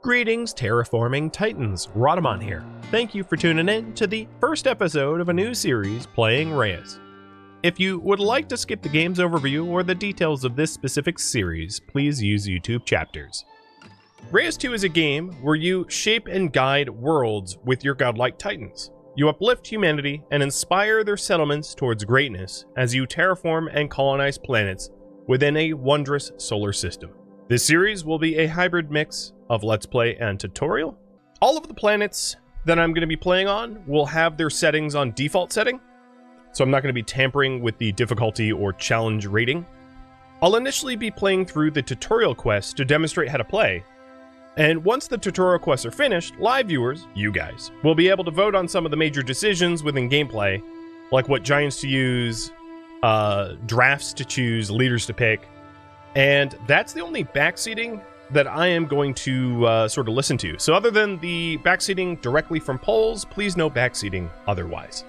Greetings, Terraforming Titans. Rhadamant here. Thank you for tuning in to the first episode of a new series playing Reus. If you would like to skip the game's overview or the details of this specific series, please use YouTube chapters. Reus 2 is a game where you shape and guide worlds with your godlike titans. You uplift humanity and inspire their settlements towards greatness as you terraform and colonize planets within a wondrous solar system. This series will be a hybrid mix of Let's Play and tutorial. All of the planets that I'm going to be playing on will have their settings on default setting, so I'm not going to be tampering with the difficulty or challenge rating. I'll initially be playing through the tutorial quests to demonstrate how to play, and once the tutorial quests are finished, live viewers, you guys, will be able to vote on some of the major decisions within gameplay, like what giants to use, drafts to choose, leaders to pick, and that's the only backseating that I am going to sort of listen to. So other than the backseating directly from polls, please no backseating otherwise.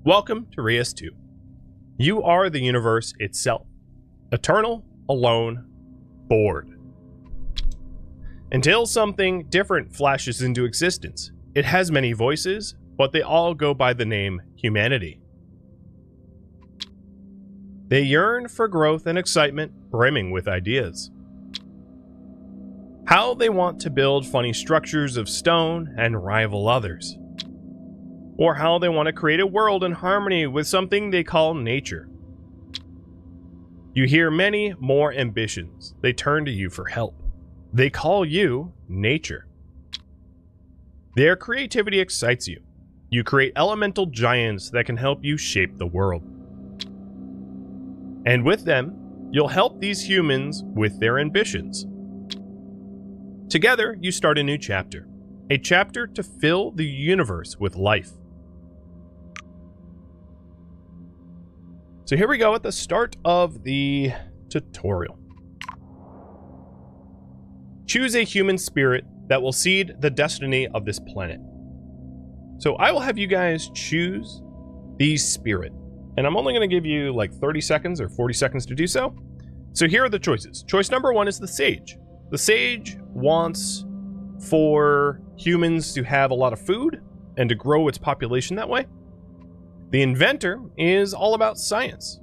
Welcome to Reus 2. You are the universe itself. Eternal, alone, bored. Until something different flashes into existence. It has many voices, but they all go by the name humanity. They yearn for growth and excitement, brimming with ideas. How they want to build funny structures of stone and rival others. Or how they want to create a world in harmony with something they call nature. You hear many more ambitions. They turn to you for help. They call you nature. Their creativity excites you. You create elemental giants that can help you shape the world. And with them, you'll help these humans with their ambitions. Together, you start a new chapter. A chapter to fill the universe with life. So here we go at the start of the tutorial. Choose a human spirit that will seed the destiny of this planet. So I will have you guys choose the spirit. And I'm only going to give you like 30 seconds or 40 seconds to do so. So here are the choices. Choice number 1 is the sage. The sage wants for humans to have a lot of food and to grow its population that way. The inventor is all about science.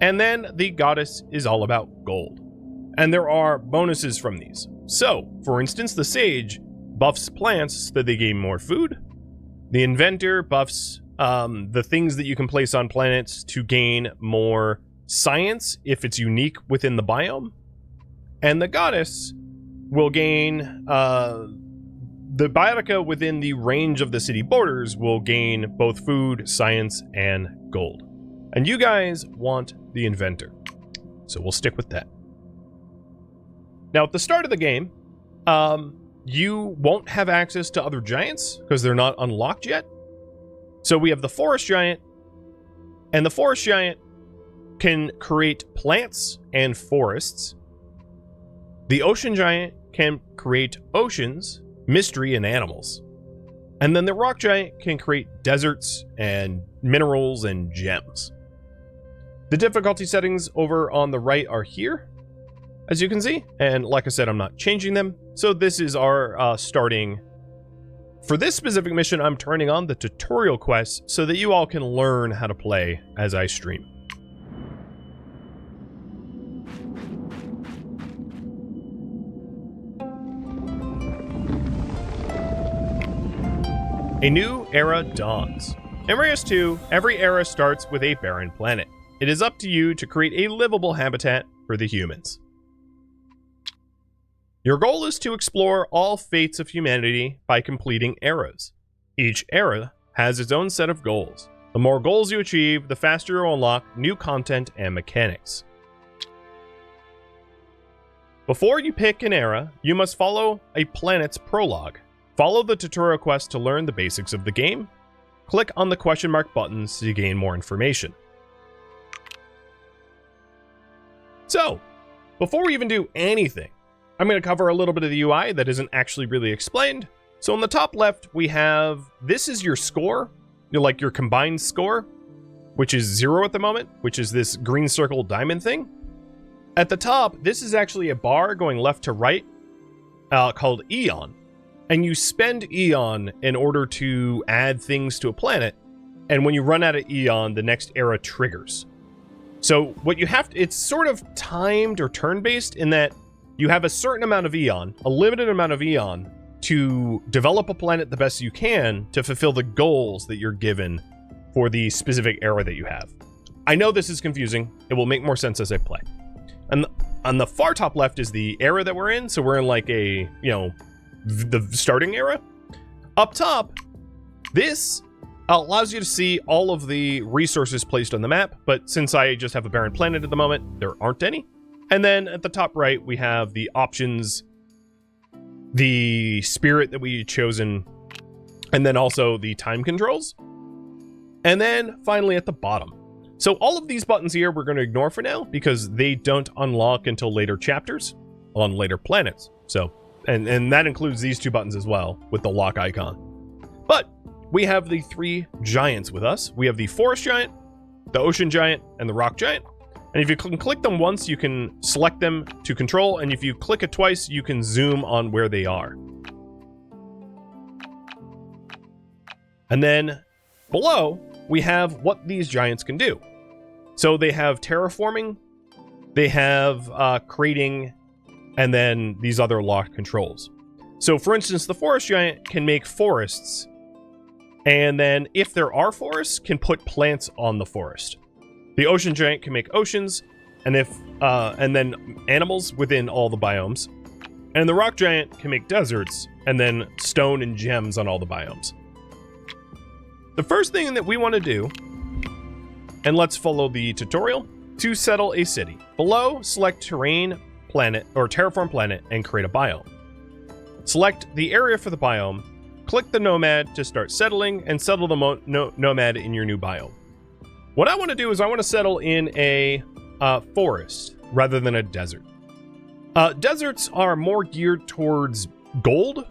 And then the goddess is all about gold. And there are bonuses from these. So, for instance, the sage buffs plants so that they gain more food. The inventor buffs the things that you can place on planets to gain more science if it's unique within the biome. And the goddess will gain, the biotica within the range of the city borders will gain both food, science, and gold. And you guys want the inventor. So we'll stick with that. Now at the start of the game, you won't have access to other giants because they're not unlocked yet. So we have the forest giant, and the forest giant can create plants and forests. The ocean giant can create oceans, mystery, and animals. And then the rock giant can create deserts and minerals and gems. The difficulty settings over on the right are here, as you can see. And like I said, I'm not changing them. So this is our starting. For this specific mission, I'm turning on the tutorial quest so that you all can learn how to play as I stream. A new era dawns. In Reus 2, every era starts with a barren planet. It is up to you to create a livable habitat for the humans. Your goal is to explore all fates of humanity by completing eras. Each era has its own set of goals. The more goals you achieve, the faster you'll unlock new content and mechanics. Before you pick an era, you must follow a planet's prologue. Follow the tutorial quest to learn the basics of the game. Click on the question mark buttons to gain more information. So, before we even do anything, I'm going to cover a little bit of the UI that isn't actually really explained. So on the top left, we have, this is your score, your combined score, which is 0 at the moment, which is this green circle diamond thing. At the top, this is actually a bar going left to right. called Eon. And you spend Eon in order to add things to a planet. And when you run out of Eon, the next era triggers. So what you have to, it's sort of timed or turn-based in that you have a certain amount of Eon, a limited amount of Eon, to develop a planet the best you can to fulfill the goals that you're given for the specific era that you have. I know this is confusing. It will make more sense as I play. And on the far top left is the era that we're in. So we're in like a, you know, the starting era. Up top, this allows you to see all of the resources placed on the map. But since I just have a barren planet at the moment, there aren't any. And then at the top right, we have the options, the spirit that we chosen, and then also the time controls. And then finally at the bottom. So all of these buttons here we're going to ignore for now because they don't unlock until later chapters on later planets. So, and that includes these two buttons as well with the lock icon. But we have the three giants with us. We have the forest giant, the ocean giant, and the rock giant. And if you can click them once, you can select them to control. And if you click it twice, you can zoom on where they are. And then below, we have what these giants can do. So they have terraforming, they have creating, and then these other locked controls. So for instance, the forest giant can make forests, and then if there are forests, can put plants on the forest. The ocean giant can make oceans, and then animals within all the biomes. And the rock giant can make deserts, and then stone and gems on all the biomes. The first thing that we want to do, and let's follow the tutorial, to settle a city. Below, select terrain, planet, or terraform planet, and create a biome. Select the area for the biome, click the nomad to start settling, and settle the nomad in your new biome. What I want to do is I want to settle in a forest rather than a desert. Deserts are more geared towards gold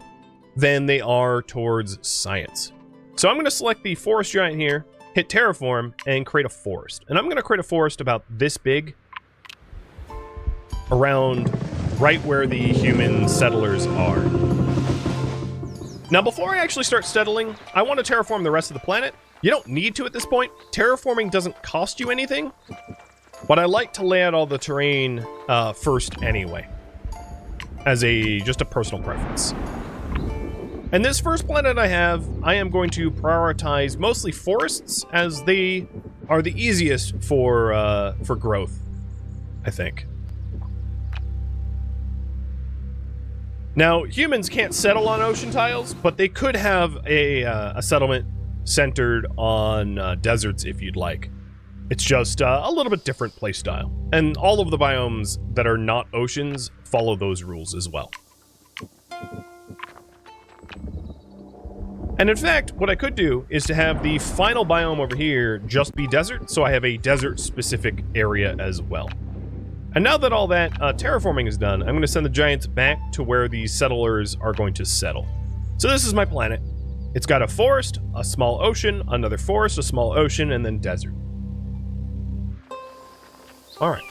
than they are towards science. So I'm going to select the forest giant here, hit terraform, and create a forest. And I'm going to create a forest about this big, around right where the human settlers are. Now, before I actually start settling, I want to terraform the rest of the planet. You don't need to at this point. Terraforming doesn't cost you anything, but I like to lay out all the terrain first anyway, as just a personal preference. And this first planet I am going to prioritize mostly forests, as they are the easiest for growth, I think. Now, humans can't settle on ocean tiles, but they could have a settlement centered on deserts if you'd like. It's just a little bit different playstyle. And all of the biomes that are not oceans follow those rules as well. And in fact, what I could do is to have the final biome over here just be desert, so I have a desert-specific area as well. And now that all that terraforming is done, I'm going to send the giants back to where the settlers are going to settle. So this is my planet. It's got a forest, a small ocean, another forest, a small ocean, and then desert. Alright.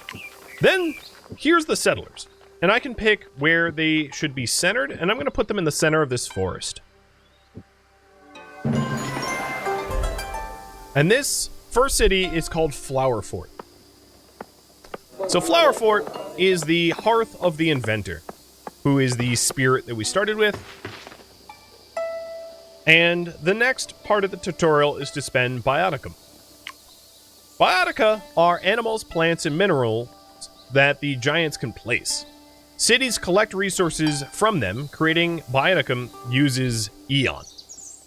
Then, here's the settlers. And I can pick where they should be centered, and I'm going to put them in the center of this forest. And this first city is called Flower Fort. So Flower Fort is the hearth of the inventor, who is the spirit that we started with. And the next part of the tutorial is to spend bioticum. Biotica are animals, plants, and minerals that the giants can place. Cities collect resources from them. Creating bioticum uses Eon.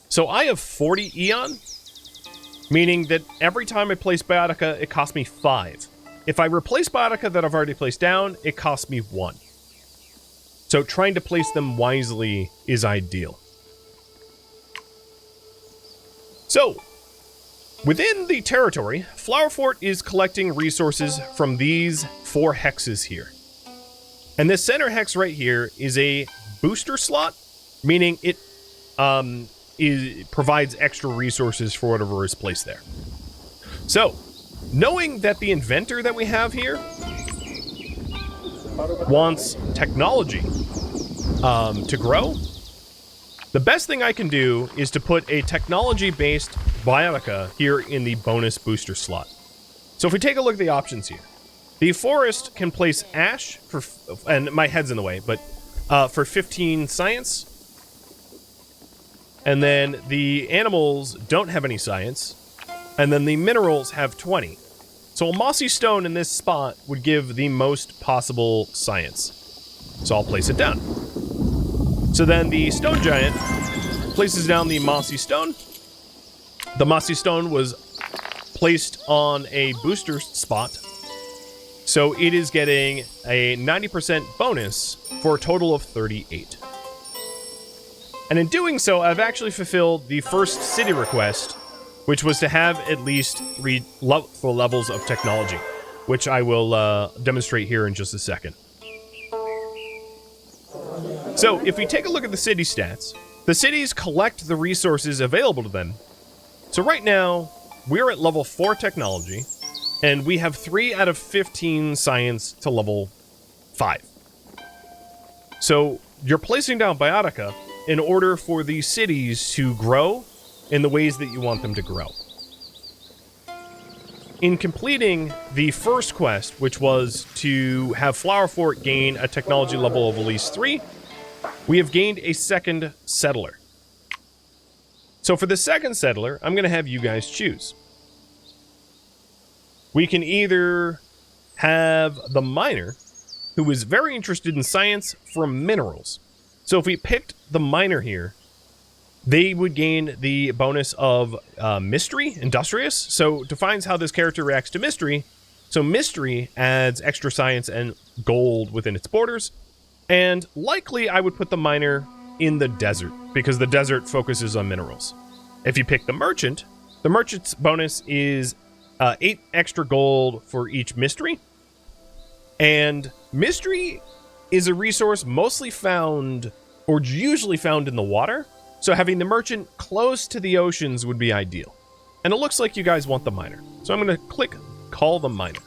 So I have 40 Eon, meaning that every time I place biotica, it costs me 5. If I replace biotica that I've already placed down, it costs me 1. So trying to place them wisely is ideal. So, within the territory, Flower Fort is collecting resources from these 4 hexes here. And this center hex right here is a booster slot, meaning it provides extra resources for whatever is placed there. So, knowing that the inventor that we have here wants technology, to grow, the best thing I can do is to put a technology-based biotica here in the bonus booster slot. So if we take a look at the options here, the forest can place ash for, and my head's in the way, but for 15 science. And then the animals don't have any science. And then the minerals have 20. So a mossy stone in this spot would give the most possible science. So I'll place it down. So then the stone giant places down the mossy stone. The mossy stone was placed on a booster spot. So it is getting a 90% bonus for a total of 38. And in doing so, I've actually fulfilled the first city request, which was to have at least 3 levels of technology, which I will demonstrate here in just a second. So if we take a look at the city stats, the cities collect the resources available to them. So right now, we're at level 4 technology, and we have 3 out of 15 science to level 5. So you're placing down biotica in order for these cities to grow in the ways that you want them to grow. In completing the first quest, which was to have Flower Fort gain a technology level of at least 3, we have gained a second settler. So for the second settler, I'm going to have you guys choose. We can either have the miner, who is very interested in science from minerals. So if we picked the miner here, they would gain the bonus of mystery, industrious. So defines how this character reacts to mystery. So mystery adds extra science and gold within its borders. And likely I would put the miner in the desert, because the desert focuses on minerals. If you pick the merchant's bonus is 8 extra gold for each mystery. And mystery is a resource mostly found, or usually found in the water. So having the merchant close to the oceans would be ideal. And it looks like you guys want the miner. So I'm going to click call the miner.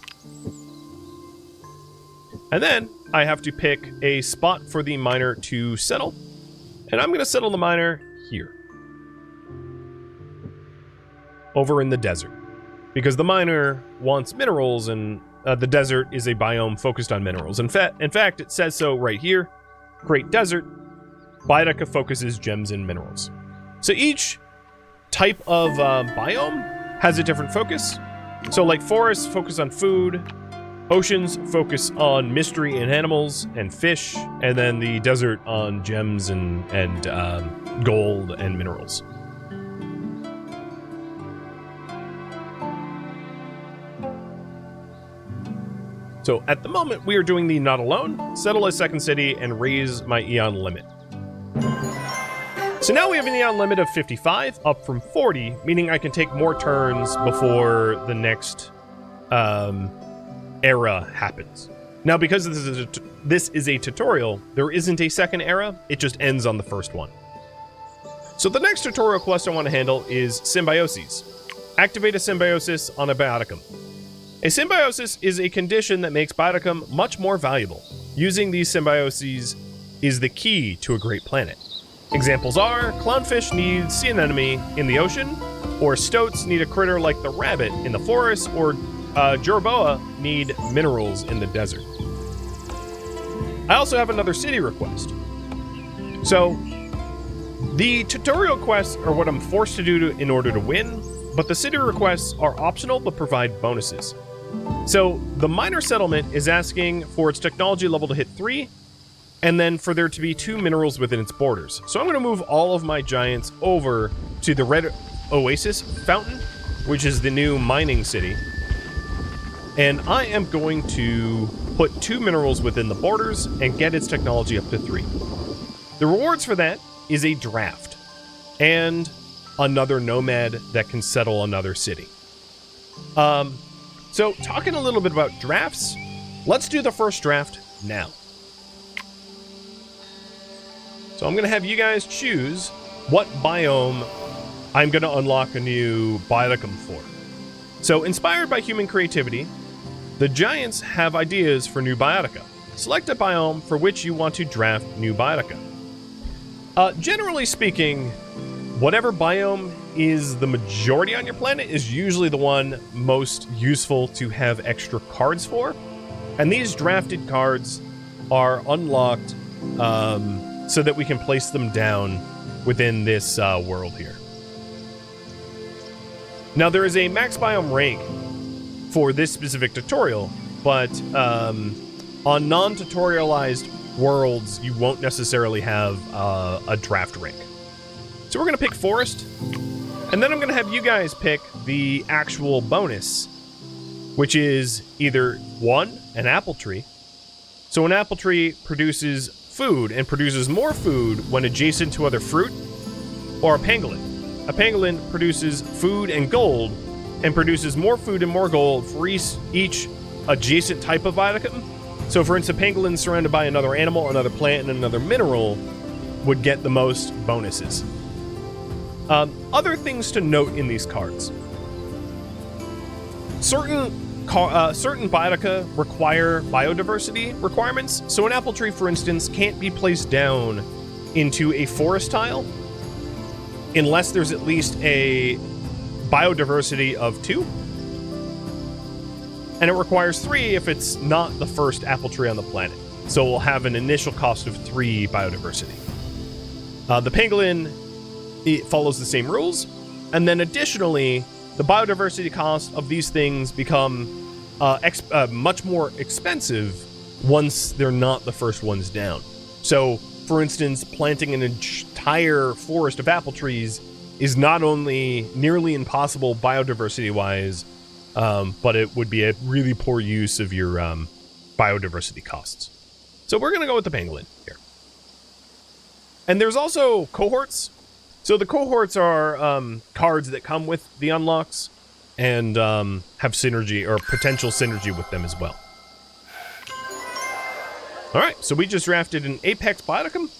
And then I have to pick a spot for the miner to settle. And I'm going to settle the miner here. Over in the desert. Because the miner wants minerals, and the desert is a biome focused on minerals. In fact, it says so right here. Great Desert. Biotica focuses gems and minerals. So each type of biome has a different focus. So like forests focus on food, oceans focus on mystery and animals and fish, and then the desert on gems and gold and minerals. So at the moment, we are doing the not alone, settle a second city, and raise my Eon limit. So now we have an Eon limit of 55, up from 40, meaning I can take more turns before the next era happens. Now, because this is a tutorial, there isn't a second era, it just ends on the first one. So the next tutorial quest I want to handle is Symbioses. Activate a symbiosis on a bioticum. A symbiosis is a condition that makes bioticum much more valuable. Using these symbioses is the key to a great planet. Examples are, clownfish need sea anemone in the ocean, or stoats need a critter like the rabbit in the forest, or jerboa need minerals in the desert. I also have another city request. So, the tutorial quests are what I'm forced to do in order to win, but the city requests are optional but provide bonuses. So, the miner settlement is asking for its technology level to hit 3, and then for there to be 2 minerals within its borders. So I'm going to move all of my giants over to the Red Oasis Fountain, which is the new mining city. And I am going to put 2 minerals within the borders and get its technology up to 3. The rewards for that is a draft and another nomad that can settle another city. So talking a little bit about drafts, let's do the first draft now. So I'm going to have you guys choose what biome I'm going to unlock a new bioticum for. So inspired by human creativity, the giants have ideas for new biotica. select a biome for which you want to draft new biotica. Generally speaking, whatever biome is the majority on your planet is usually the one most useful to have extra cards for. And these drafted cards are unlocked so that we can place them down within this world here. Now, there is a max biome rank for this specific tutorial, but on non-tutorialized worlds, you won't necessarily have a draft rank. So we're going to pick forest, and then I'm going to have you guys pick the actual bonus, which is either 1, an apple tree. So an apple tree produces food and produces more food when adjacent to other fruit, or a pangolin. A pangolin produces food and gold and produces more food and more gold for each adjacent type of biotica. So for instance, a pangolin surrounded by another animal, another plant, and another mineral would get the most bonuses. Other things to note in these cards. Certain biotica require biodiversity requirements. So an apple tree, for instance, can't be placed down into a forest tile unless there's at least a biodiversity of 2. And it requires 3 if it's not the first apple tree on the planet. So we'll have an initial cost of 3 biodiversity. The pangolin, it follows the same rules. And then additionally, the biodiversity cost of these things become much more expensive once they're not the first ones down. So, for instance, planting an entire forest of apple trees is not only nearly impossible biodiversity-wise, but it would be a really poor use of your biodiversity costs. So we're going to go with the pangolin here. And there's also cohorts. So the cohorts are cards that come with the unlocks and have synergy or potential synergy with them as well. All right, so we just drafted an Apex Bioticum.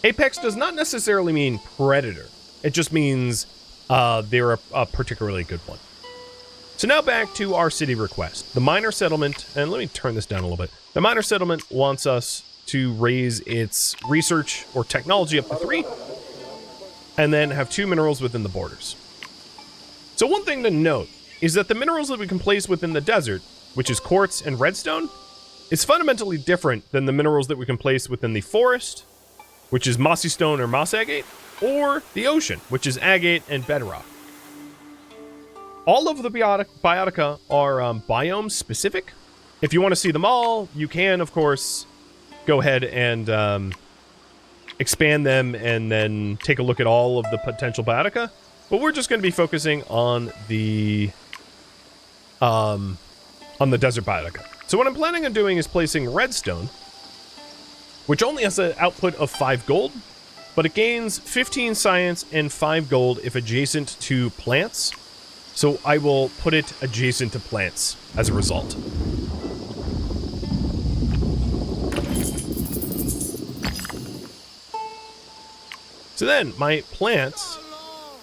Apex does not necessarily mean predator. It just means they're a particularly good one. So now back to our city request. The minor settlement, and let me turn this down a little bit. The minor settlement wants us to raise its research or technology up to 3, and then have 2 minerals within the borders. So one thing to note is that the minerals that we can place within the desert, which is quartz and redstone, is fundamentally different than the minerals that we can place within the forest, which is mossy stone or moss agate, or the ocean, which is agate and bedrock. All of the biotica are biome specific. If you want to see them all, you can, of course, go ahead and expand them and then take a look at all of the potential biotica. But we're just going to be focusing on the desert biotica. So what I'm planning on doing is placing redstone, which only has an output of 5 gold, but it gains 15 science and 5 gold if adjacent to plants. So I will put it adjacent to plants as a result. So then, my plants,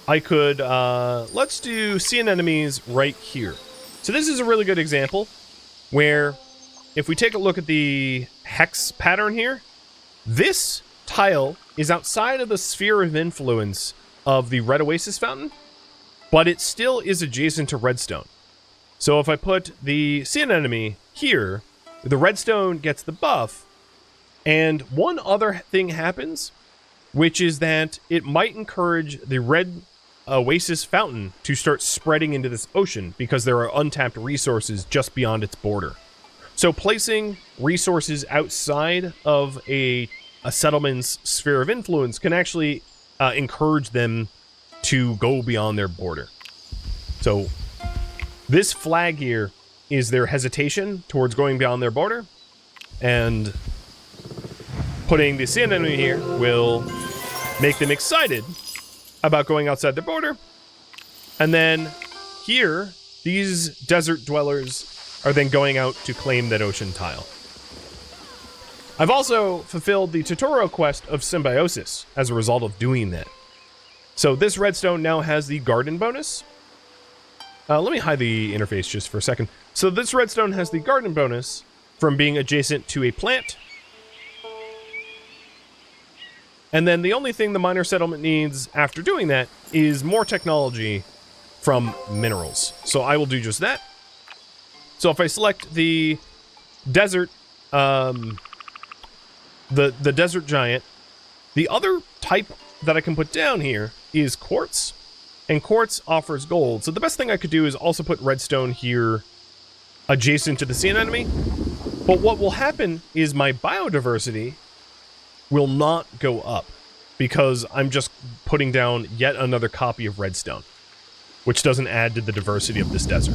I could, let's do sea anemones right here. So this is a really good example where if we take a look at the hex pattern here, this tile is outside of the sphere of influence of the red oasis fountain, but it still is adjacent to redstone. So if I put the sea anemone here, the redstone gets the buff, and one other thing happens, which is that it might encourage the red oasis fountain to start spreading into this ocean because there are untapped resources just beyond its border. So placing resources outside of a settlement's sphere of influence can actually encourage them to go beyond their border. So this flag here is their hesitation towards going beyond their border, and putting the sea anemone here will make them excited about going outside their border. And then here, these desert dwellers are then going out to claim that ocean tile. I've also fulfilled the tutorial quest of symbiosis as a result of doing that. So this redstone now has the garden bonus. Let me hide the interface just for a second. So this redstone has the garden bonus from being adjacent to a plant And then the only thing the miner settlement needs after doing that is more technology from minerals. So I will do just that. So if I select the desert, the desert giant, the other type that I can put down here is quartz. And quartz offers gold. So the best thing I could do is also put redstone here adjacent to the sea anemone. But what will happen is my biodiversity will not go up because I'm just putting down yet another copy of redstone, which doesn't add to the diversity of this desert.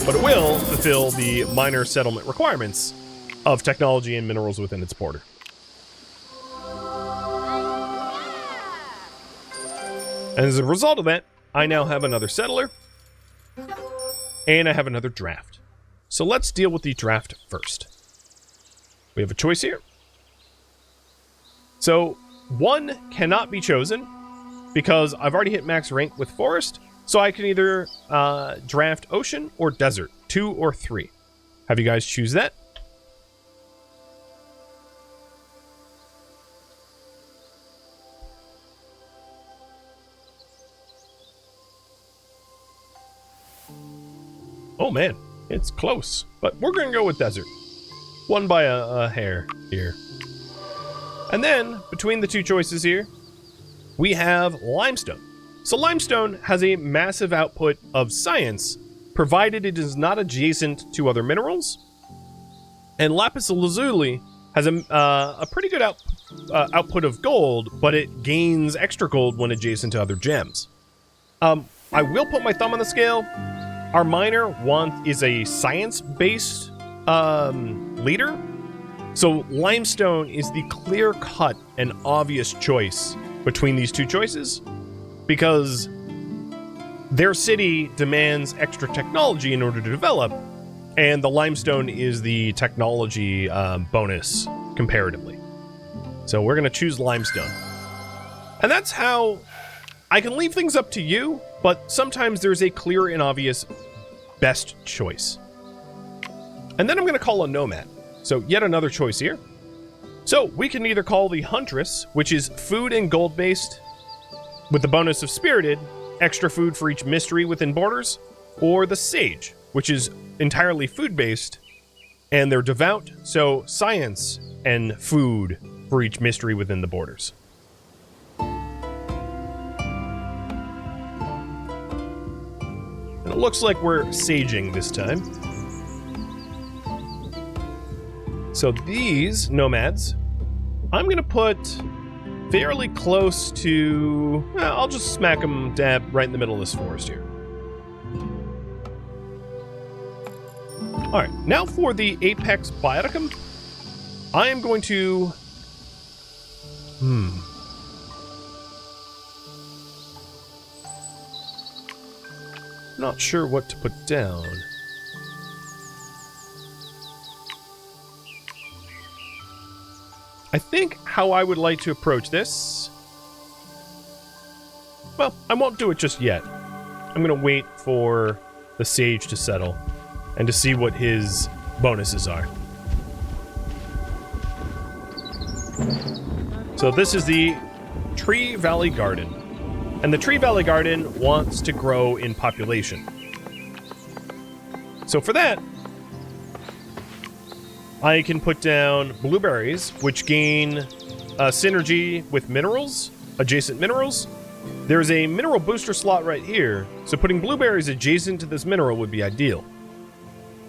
But it will fulfill the miner settlement requirements of technology and minerals within its border. And as a result of that, I now have another settler, and I have another draft. So let's deal with the draft first. We have a choice here. So one cannot be chosen because I've already hit max rank with forest, so I can either draft ocean or desert, 2 or 3. Have you guys choose that? Oh man, it's close, but we're gonna go with desert. One by a hair here. And then, between the two choices here, we have limestone. So limestone has a massive output of science, provided it is not adjacent to other minerals. And lapis lazuli has a pretty good output of gold, but it gains extra gold when adjacent to other gems. I will put my thumb on the scale. Our miner is a science-based leader. So limestone is the clear-cut and obvious choice between these two choices because their city demands extra technology in order to develop, and the limestone is the technology bonus comparatively. So we're going to choose limestone. And that's how I can leave things up to you, but sometimes there's a clear and obvious best choice. And then I'm going to call a nomad. So yet another choice here. So we can either call the huntress, which is food and gold based with the bonus of spirited, extra food for each mystery within borders, or the sage, which is entirely food based and they're devout, so science and food for each mystery within the borders. And it looks like we're saging this time. So these nomads, I'm going to put fairly close to... I'll just smack them dab right in the middle of this forest here. Alright, now for the apex bioticum, I am going to... Not sure what to put down. I think how I would like to approach this... Well, I won't do it just yet. I'm going to wait for the sage to settle and to see what his bonuses are. So this is the Tree Valley Garden. And the Tree Valley Garden wants to grow in population. So for that, I can put down blueberries, which gain synergy with minerals, adjacent minerals. There's a mineral booster slot right here, so putting blueberries adjacent to this mineral would be ideal.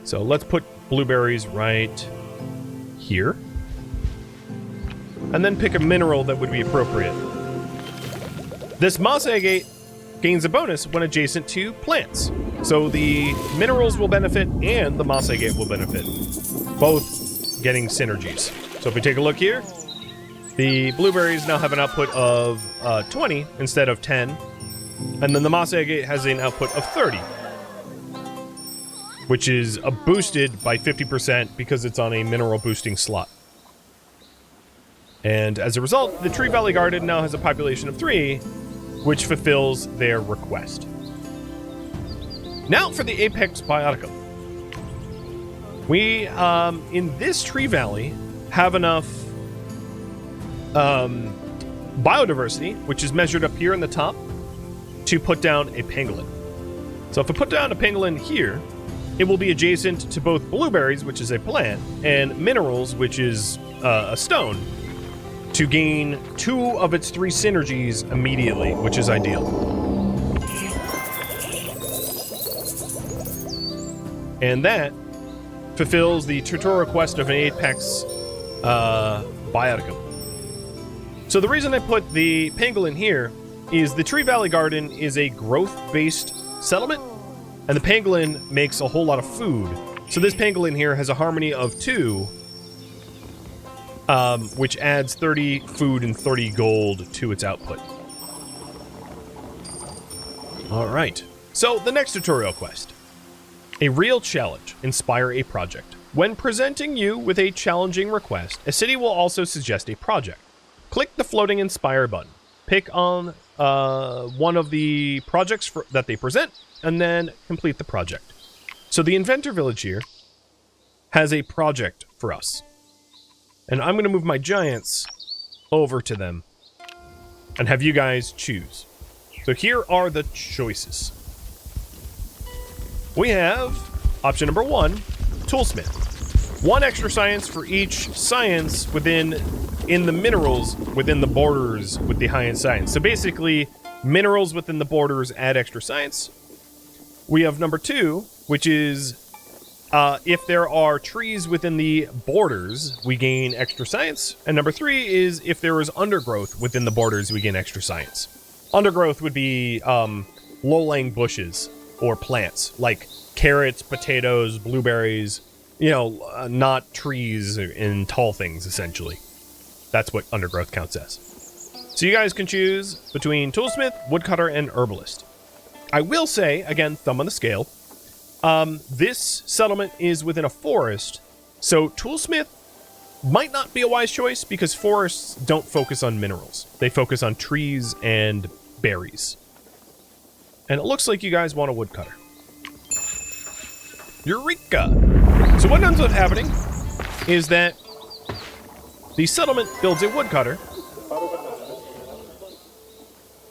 So let's put blueberries right here. And then pick a mineral that would be appropriate. This moss agate gains a bonus when adjacent to plants. So the minerals will benefit and the moss agate will benefit. Both getting synergies. So if we take a look here, the blueberries now have an output of 20 instead of 10. And then the moss agate has an output of 30. Which is boosted by 50% because it's on a mineral boosting slot. And as a result, the Tree Valley Garden now has a population of 3, which fulfills their request. Now for the Apex Bioticum. We, in this Tree Valley, have enough biodiversity, which is measured up here in the top, to put down a pangolin. So if I put down a pangolin here, it will be adjacent to both blueberries, which is a plant, and minerals, which is a stone, to gain 2 of its 3 synergies immediately, which is ideal. And that fulfills the tutorial quest of an Apex Bioticum. So the reason I put the pangolin here is the Tree Valley Garden is a growth-based settlement, and the pangolin makes a whole lot of food. So this pangolin here has a harmony of 2, which adds 30 food and 30 gold to its output. Alright, so the next tutorial quest. A real challenge. Inspire a project. When presenting you with a challenging request, a city will also suggest a project. Click the floating Inspire button. Pick on one of the projects that they present, and then complete the project. So the Inventor Village here has a project for us. And I'm going to move my giants over to them and have you guys choose. So here are the choices. We have option number 1, Toolsmith. 1 extra science for each science in the minerals within the borders with the high-end science. So basically, minerals within the borders add extra science. We have number 2, which is if there are trees within the borders, we gain extra science. And number 3 is if there is undergrowth within the borders, we gain extra science. Undergrowth would be low-lying bushes or plants, like carrots, potatoes, blueberries, not trees and tall things, essentially. That's what undergrowth counts as. So you guys can choose between Toolsmith, Woodcutter, and Herbalist. I will say, again, thumb on the scale, this settlement is within a forest, so Toolsmith might not be a wise choice because forests don't focus on minerals. They focus on trees and berries. And it looks like you guys want a Woodcutter. Eureka! So what ends up happening is that the settlement builds a Woodcutter,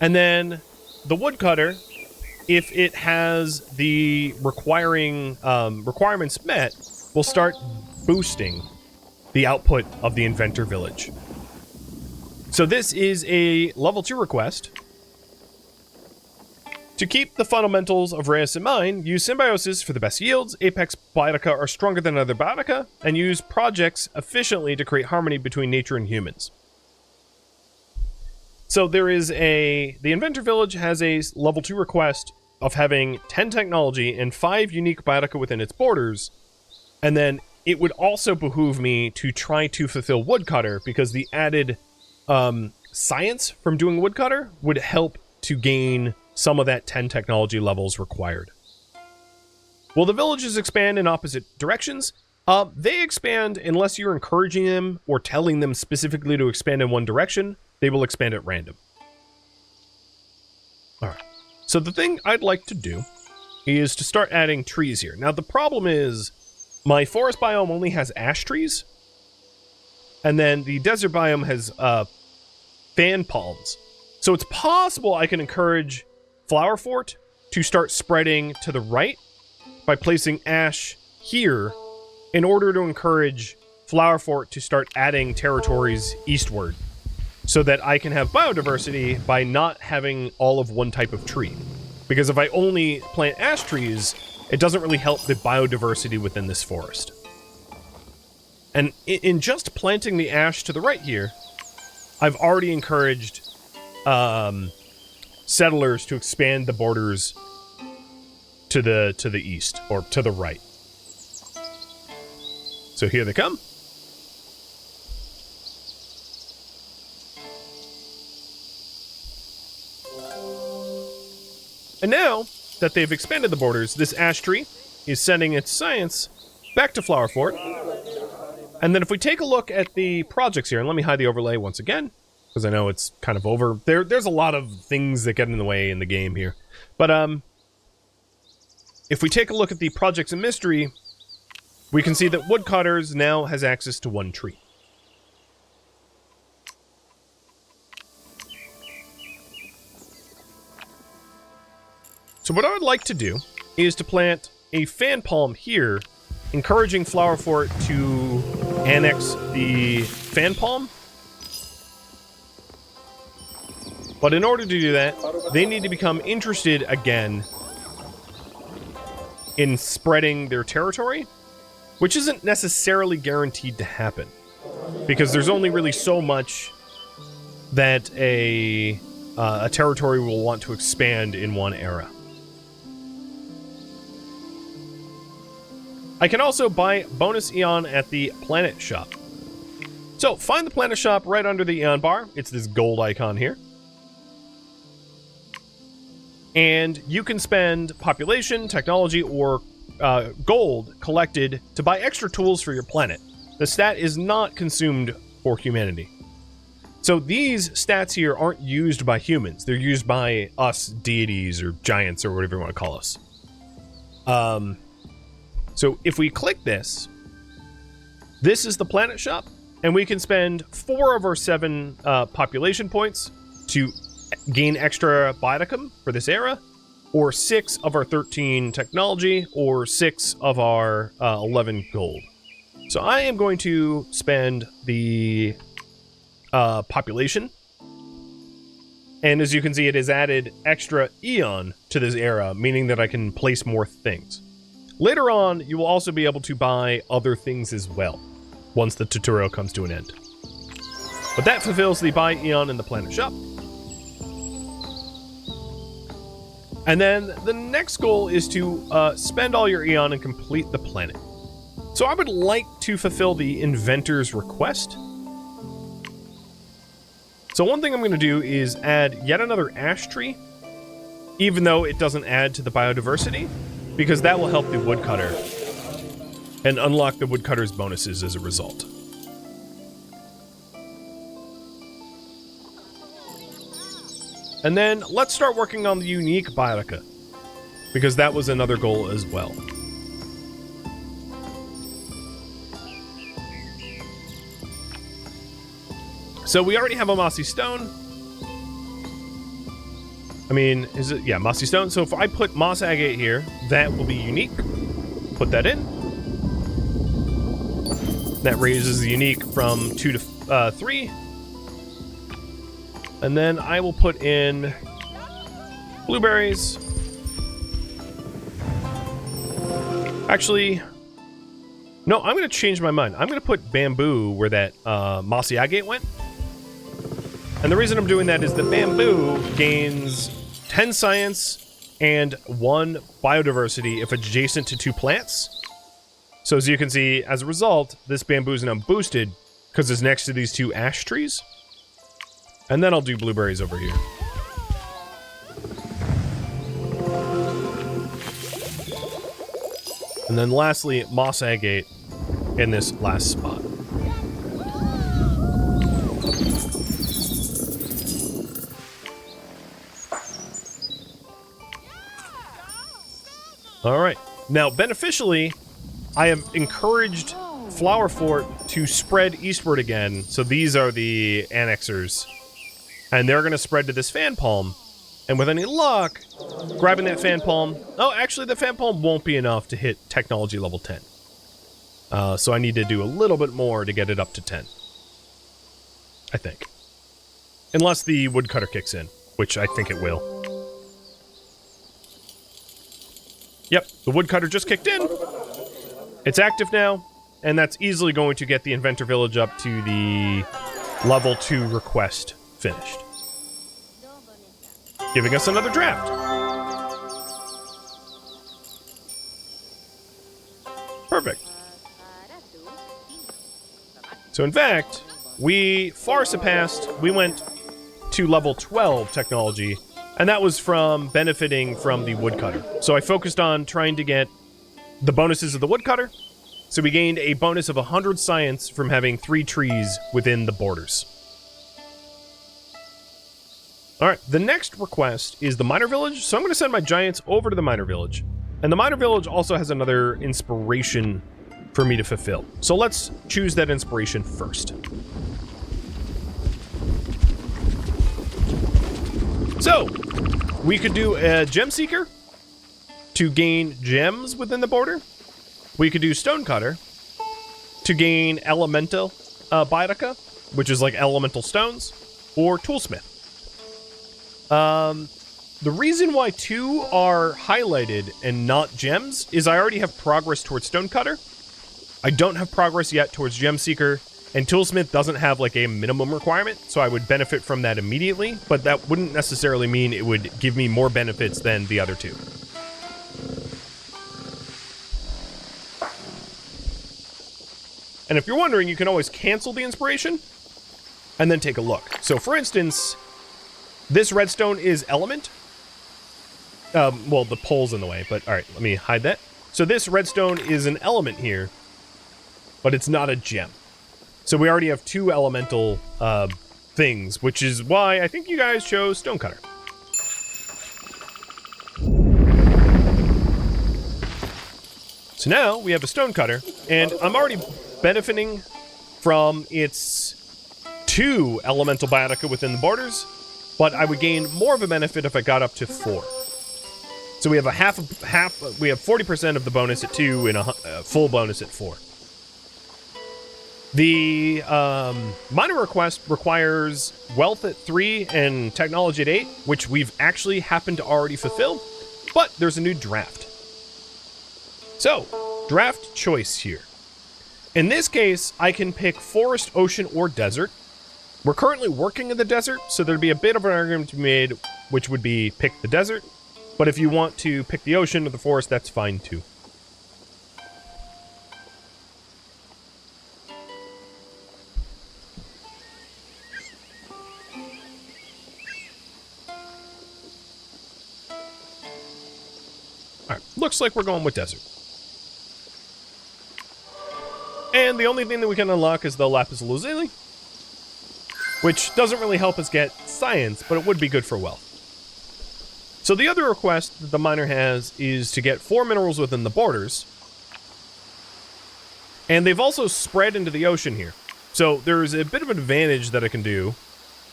and then the Woodcutter, if it has the requirements met, will start boosting the output of the Inventor Village. So this is a level 2 request. To keep the fundamentals of Reus in mind, use symbiosis for the best yields, Apex Biotica are stronger than other Biotica, and use projects efficiently to create harmony between nature and humans. So there is the Inventor Village has a level 2 request of having 10 technology and 5 unique Biotica within its borders, and then it would also behoove me to try to fulfill Woodcutter, because the added science from doing Woodcutter would help to gain some of that 10 technology levels required. Will the villages expand in opposite directions? They expand unless you're encouraging them or telling them specifically to expand in one direction. They will expand at random. Alright. So the thing I'd like to do is to start adding trees here. Now the problem is my forest biome only has ash trees, and then the desert biome has fan palms. So it's possible I can encourage Flower Fort to start spreading to the right by placing ash here in order to encourage Flower Fort to start adding territories eastward, so that I can have biodiversity by not having all of one type of tree. Because if I only plant ash trees, it doesn't really help the biodiversity within this forest. And in just planting the ash to the right here, I've already encouraged settlers to expand the borders to the east, or to the right. So here they come. And now that they've expanded the borders, this ash tree is sending its science back to Flower Fort. And then if we take a look at the projects here, and let me hide the overlay once again, because I know it's kind of over. There's a lot of things that get in the way in the game here. But if we take a look at the projects in mystery, we can see that Woodcutters now has access to 1 tree. So what I would like to do is to plant a fan palm here, encouraging Flower Fort to annex the fan palm. But in order to do that, they need to become interested again in spreading their territory, which isn't necessarily guaranteed to happen, because there's only really so much that a territory will want to expand in one era. I can also buy bonus Eon at the planet shop. So find the planet shop right under the Eon bar. It's this gold icon here. And you can spend population, technology, or gold collected to buy extra tools for your planet. The stat is not consumed for humanity. So these stats here aren't used by humans. They're used by us deities or giants or whatever you want to call us. So if we click this, this is the planet shop, and we can spend 4 of our 7 population points to gain extra Biodicum for this era, or 6 of our 13 technology, or 6 of our 11 gold. So I am going to spend the population, and as you can see, it has added extra Eon to this era, meaning that I can place more things. Later on, you will also be able to buy other things as well, once the tutorial comes to an end. But that fulfills the buy Eon in the planet shop. And then the next goal is to spend all your Eon and complete the planet. So I would like to fulfill the inventor's request. So one thing I'm going to do is add yet another ash tree, even though it doesn't add to the biodiversity, because that will help the woodcutter and unlock the woodcutter's bonuses as a result. And then let's start working on the unique biotica, because that was another goal as well. So we already have a mossy stone. I mean, is it? Yeah, mossy stone. So if I put moss agate here, that will be unique. Put that in. That raises the unique from 2 to 3. And then I will put in blueberries. Actually, no, I'm going to change my mind. I'm going to put bamboo where that mossy agate went. And the reason I'm doing that is the bamboo gains 10 science and 1 biodiversity if adjacent to 2 plants. So as you can see, as a result, this bamboo is now boosted because it's next to these 2 ash trees. And then I'll do blueberries over here. And then lastly, moss agate in this last spot. Alright, now beneficially, I have encouraged Flower Fort to spread eastward again, so these are the annexers. And they're going to spread to this fan palm, and with any luck, grabbing that fan palm... Oh, actually, the fan palm won't be enough to hit technology level 10. So I need to do a little bit more to get it up to 10. I think. Unless the woodcutter kicks in, which I think it will. Yep, the woodcutter just kicked in. It's active now, and that's easily going to get the inventor village up to the level 2 request finished. Giving us another draft. Perfect. So in fact, we far surpassed, we went to level 12 technology, and that was from benefiting from the woodcutter. So I focused on trying to get the bonuses of the woodcutter. So we gained a bonus of 100 science from having 3 trees within the borders. Alright, the next request is the miner village. So I'm going to send my giants over to the miner village. And the miner village also has another inspiration for me to fulfill. So let's choose that inspiration first. So, we could do a gem seeker, to gain gems within the border. We could do stonecutter to gain elemental biotica, which is like elemental stones, or toolsmith. The reason why 2 are highlighted and not gems is I already have progress towards stonecutter. I don't have progress yet towards gem seeker, and toolsmith doesn't have like a minimum requirement, so I would benefit from that immediately, but that wouldn't necessarily mean it would give me more benefits than the other 2. And if you're wondering, you can always cancel the inspiration and then take a look. So for instance, this redstone is element. Well, the pole's in the way, but all right, let me hide that. So this redstone is an element here, but it's not a gem. So we already have 2 elemental things, which is why I think you guys chose stonecutter. So now we have a stonecutter, and I'm already benefiting from its 2 elemental biotica within the borders, but I would gain more of a benefit if I got up to 4. So we have we have 40% of the bonus at 2 and a full bonus at 4. The minor request requires wealth at 3 and technology at 8, which we've actually happened to already fulfill, but there's a new draft. So, draft choice here. In this case, I can pick forest, ocean, or desert. We're currently working in the desert, so there'd be a bit of an argument to be made, which would be pick the desert. But if you want to pick the ocean or the forest, that's fine too. Alright, looks like we're going with desert. And the only thing that we can unlock is the lapis lazuli, which doesn't really help us get science, but it would be good for wealth. So the other request that the miner has is to get 4 minerals within the borders. And they've also spread into the ocean here. So there's a bit of an advantage that I can do,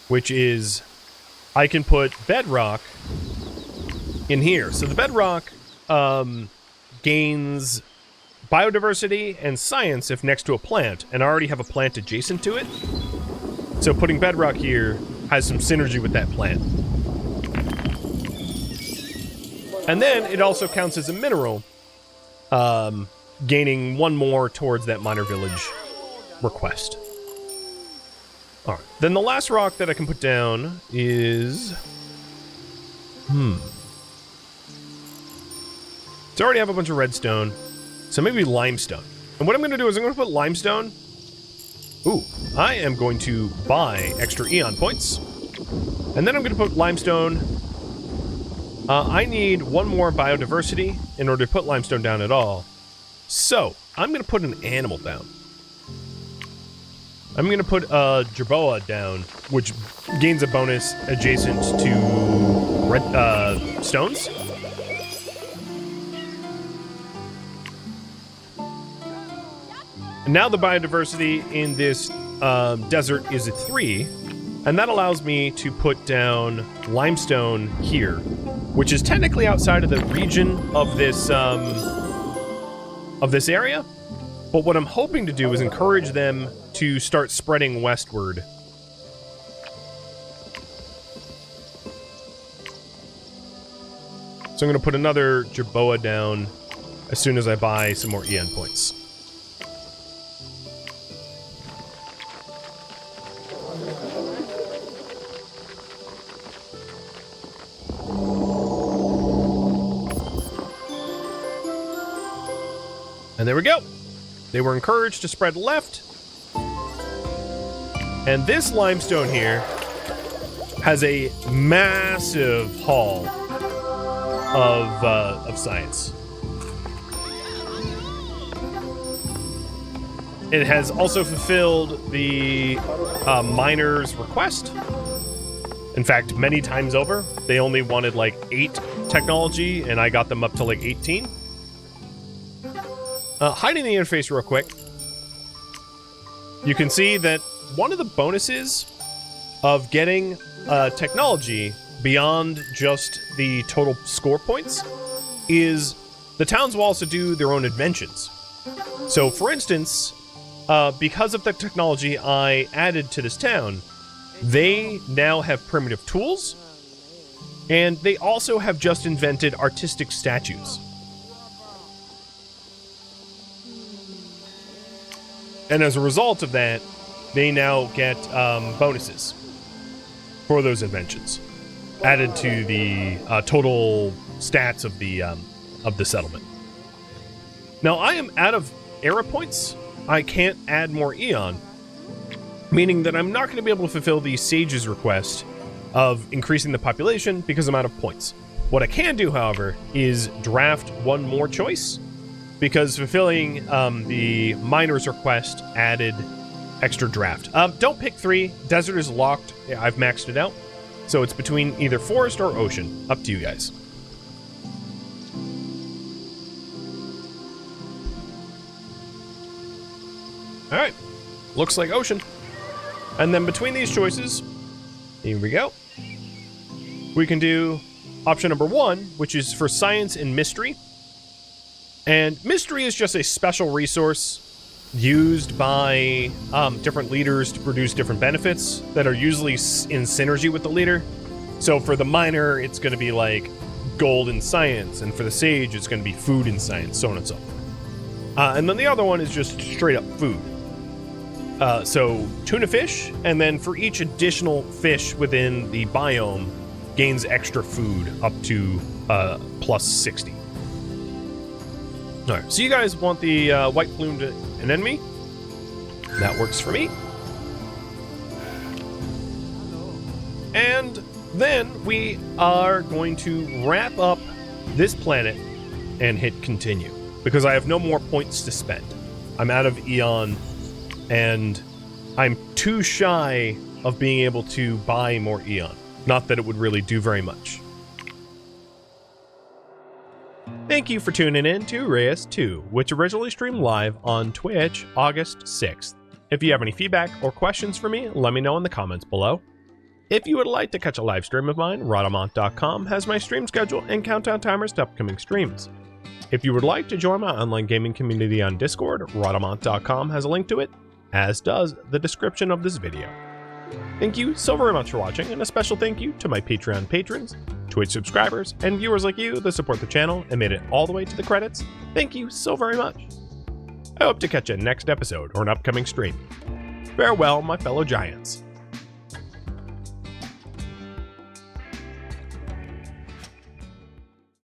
which is I can put bedrock in here. So the bedrock gains biodiversity and science if next to a plant, and I already have a plant adjacent to it. So putting bedrock here has some synergy with that plant. And then it also counts as a mineral, gaining 1 more towards that miner village request. Alright, then the last rock that I can put down is... So I already have a bunch of redstone, so maybe limestone. And what I'm going to do is I'm going to put limestone... Ooh, I am going to buy extra Eon points. And then I'm going to put limestone... I need 1 more biodiversity in order to put limestone down at all. So, I'm going to put an animal down. I'm going to put a jerboa down, which gains a bonus adjacent to red, stones. And now the biodiversity in this desert is at 3, and that allows me to put down limestone here, which is technically outside of the region of this area. But what I'm hoping to do is encourage them to start spreading westward. So I'm going to put another jerboa down as soon as I buy some more Eon points. And there we go. They were encouraged to spread left. And this limestone here has a massive haul of science. It has also fulfilled the miner's request. In fact, many times over. They only wanted like 8 technology, and I got them up to like 18. Hiding the interface real quick, you can see that one of the bonuses of getting technology beyond just the total score points is the towns will also do their own inventions. So, for instance, because of the technology I added to this town, they now have primitive tools, and they also have just invented artistic statues. And as a result of that, they now get bonuses for those inventions, added to the total stats of the settlement. Now, I am out of era points. I can't add more Eon, meaning that I'm not going to be able to fulfill the Sage's request of increasing the population because I'm out of points. What I can do, however, is draft one more choice, because fulfilling the miner's request added extra draft. Don't pick 3. Desert is locked. I've maxed it out. So it's between either forest or ocean. Up to you guys. Alright. Looks like ocean. And then between these choices, here we go. We can do option number 1, which is for science and mystery. And mystery is just a special resource used by different leaders to produce different benefits that are usually in synergy with the leader. So for the miner, it's going to be like gold in science, and for the sage, it's going to be food in science, so on and so forth. And then the other one is just straight up food. So tuna fish, and then for each additional fish within the biome, gains extra food up to plus 60. Alright, so you guys want the white plumed anemone? That works for me. And then we are going to wrap up this planet and hit continue, because I have no more points to spend. I'm out of Eon, and I'm too shy of being able to buy more Eon. Not that it would really do very much. Thank you for tuning in to Reus 2, which originally streamed live on Twitch August 6th. If you have any feedback or questions for me, let me know in the comments below. If you would like to catch a live stream of mine, Rhadamant.com has my stream schedule and countdown timers to upcoming streams. If you would like to join my online gaming community on Discord, Rhadamant.com has a link to it, as does the description of this video. Thank you so very much for watching, and a special thank you to my Patreon patrons, Twitch subscribers, and viewers like you that support the channel and made it all the way to the credits. Thank you so very much. I hope to catch you next episode or an upcoming stream. Farewell, my fellow giants.